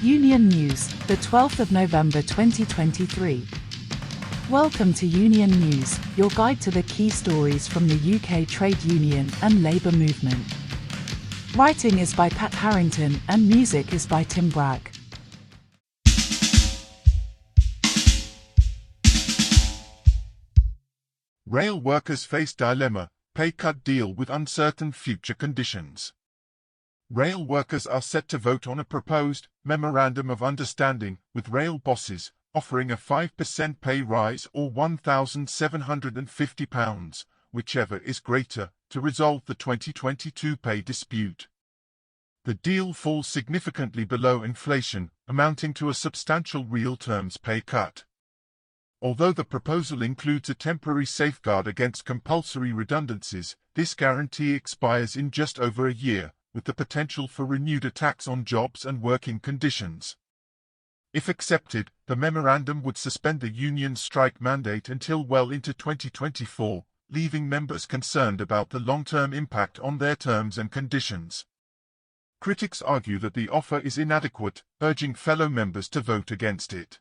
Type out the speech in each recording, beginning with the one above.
Union News, the 12th of November 2023. Welcome to Union News, your guide to the key stories from the UK trade union and labour movement. Writing is by Pat Harrington and music is by Tim Bragg. Rail workers face dilemma, pay cut deal with uncertain future conditions. Rail workers are set to vote on a proposed Memorandum of Understanding with rail bosses, offering a 5% pay rise or £1,750, whichever is greater, to resolve the 2022 pay dispute. The deal falls significantly below inflation, amounting to a substantial real terms pay cut. Although the proposal includes a temporary safeguard against compulsory redundancies, this guarantee expires in just over a year, with the potential for renewed attacks on jobs and working conditions. If accepted, the memorandum would suspend the union's strike mandate until well into 2024, leaving members concerned about the long-term impact on their terms and conditions. Critics argue that the offer is inadequate, urging fellow members to vote against it.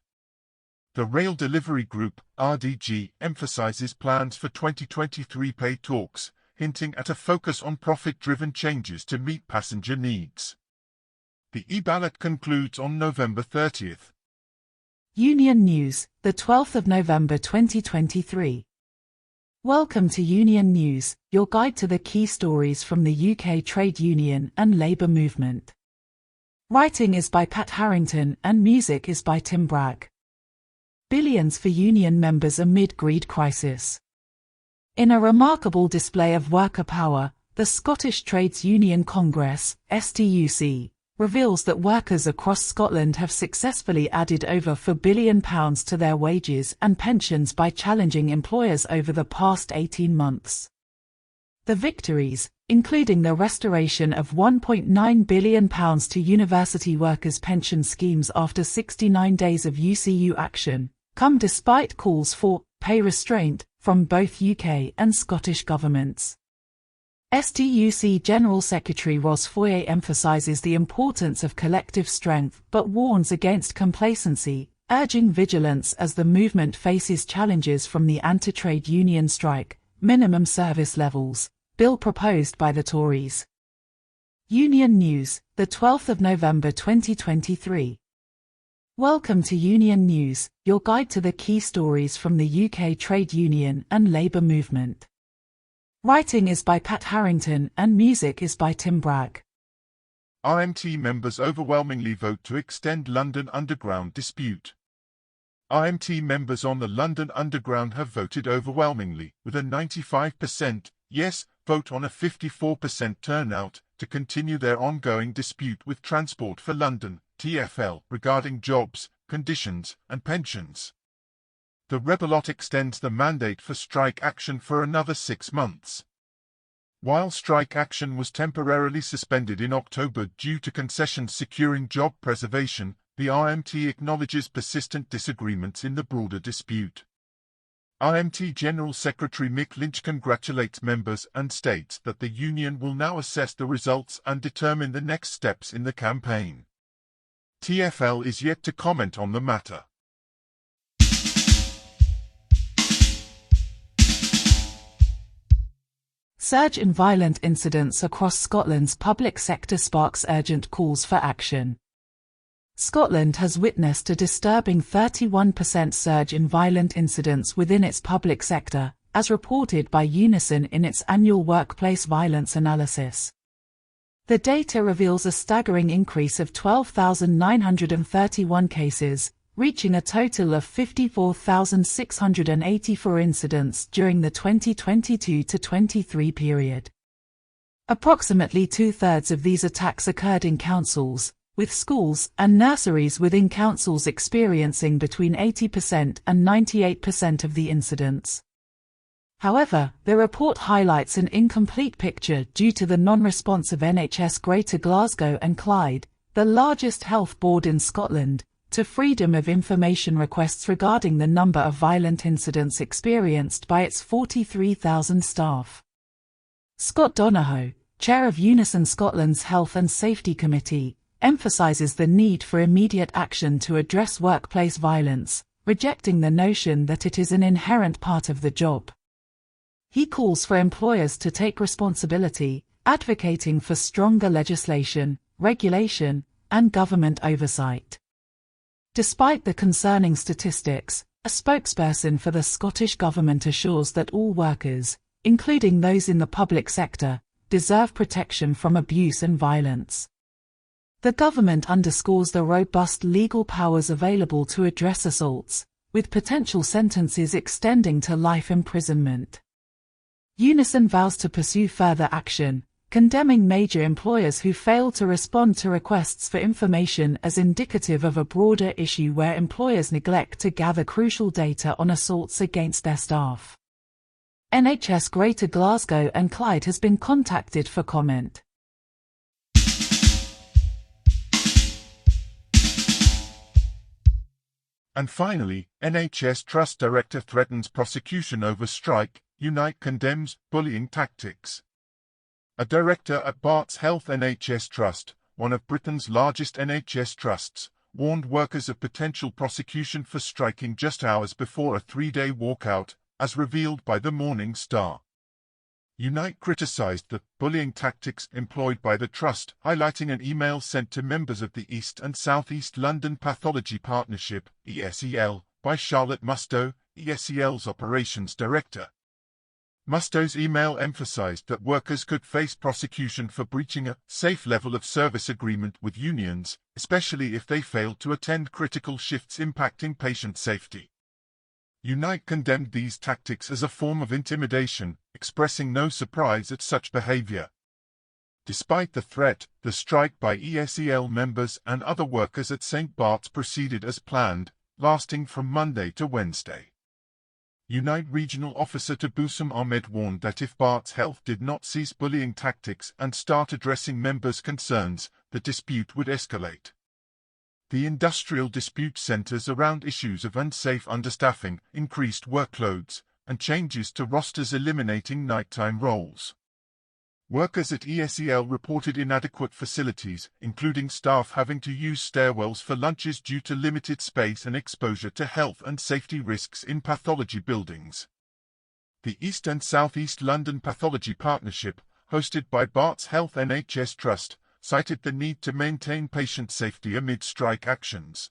The Rail Delivery Group, RDG, emphasizes plans for 2023 pay talks, hinting at a focus on profit-driven changes to meet passenger needs. The e-ballot concludes on November 30th. Union News, the 12th of November 2023. Welcome to Union News, your guide to the key stories from the UK trade union and labour movement. Writing is by Pat Harrington and music is by Tim Bragg. Billions for union members amid greed crisis. In a remarkable display of worker power, the Scottish Trades Union Congress, STUC, reveals that workers across Scotland have successfully added over £4 billion to their wages and pensions by challenging employers over the past 18 months. The victories, including the restoration of £1.9 billion to university workers' pension schemes after 69 days of UCU action, come despite calls for pay restraint from both UK and Scottish governments. STUC General Secretary Ross Foyer emphasises the importance of collective strength but warns against complacency, urging vigilance as the movement faces challenges from the anti-trade union strike, minimum service levels, bill proposed by the Tories. Union News, the 12th of November 2023. Welcome to Union News, your guide to the key stories from the UK trade union and labour movement. Writing is by Pat Harrington and music is by Tim Bragg. RMT members overwhelmingly vote to extend London Underground dispute. RMT members on the London Underground have voted overwhelmingly, with a 95% yes vote on a 54% turnout, to continue their ongoing dispute with Transport for London, TfL, regarding jobs, conditions, and pensions. The rebellion extends the mandate for strike action for another 6 months. While strike action was temporarily suspended in October due to concessions securing job preservation, the RMT acknowledges persistent disagreements in the broader dispute. RMT General Secretary Mick Lynch congratulates members and states that the union will now assess the results and determine the next steps in the campaign. TfL is yet to comment on the matter. Surge in violent incidents across Scotland's public sector sparks urgent calls for action. Scotland has witnessed a disturbing 31% surge in violent incidents within its public sector, as reported by Unison in its annual workplace violence analysis. The data reveals a staggering increase of 12,931 cases, reaching a total of 54,684 incidents during the 2022-23 period. Approximately two-thirds of these attacks occurred in councils, with schools and nurseries within councils experiencing between 80% and 98% of the incidents. However, the report highlights an incomplete picture due to the non-response of NHS Greater Glasgow and Clyde, the largest health board in Scotland, to Freedom of Information requests regarding the number of violent incidents experienced by its 43,000 staff. Scott Donohoe, chair of Unison Scotland's Health and Safety Committee, emphasizes the need for immediate action to address workplace violence, rejecting the notion that it is an inherent part of the job. He calls for employers to take responsibility, advocating for stronger legislation, regulation, and government oversight. Despite the concerning statistics, a spokesperson for the Scottish Government assures that all workers, including those in the public sector, deserve protection from abuse and violence. The government underscores the robust legal powers available to address assaults, with potential sentences extending to life imprisonment. Unison vows to pursue further action, condemning major employers who fail to respond to requests for information as indicative of a broader issue where employers neglect to gather crucial data on assaults against their staff. NHS Greater Glasgow and Clyde has been contacted for comment. And finally, NHS Trust Director threatens prosecution over strike, Unite condemns bullying tactics. A director at Barts Health NHS Trust, one of Britain's largest NHS trusts, warned workers of potential prosecution for striking just hours before a three-day walkout, as revealed by the Morning Star. Unite criticised the bullying tactics employed by the trust, highlighting an email sent to members of the East and South East London Pathology Partnership, ESEL, by Charlotte Mustoe, ESEL's operations director. Mustoe's email emphasized that workers could face prosecution for breaching a safe level of service agreement with unions, especially if they failed to attend critical shifts impacting patient safety. Unite condemned these tactics as a form of intimidation, expressing no surprise at such behavior. Despite the threat, the strike by ESEL members and other workers at St. Bart's proceeded as planned, lasting from Monday to Wednesday. Unite Regional Officer Tabussum Ahmed warned that if Barts Health did not cease bullying tactics and start addressing members' concerns, the dispute would escalate. The industrial dispute centers around issues of unsafe understaffing, increased workloads, and changes to rosters eliminating nighttime roles. Workers at ESEL reported inadequate facilities, including staff having to use stairwells for lunches due to limited space and exposure to health and safety risks in pathology buildings. The East and South East London Pathology Partnership, hosted by Barts Health NHS Trust, cited the need to maintain patient safety amid strike actions.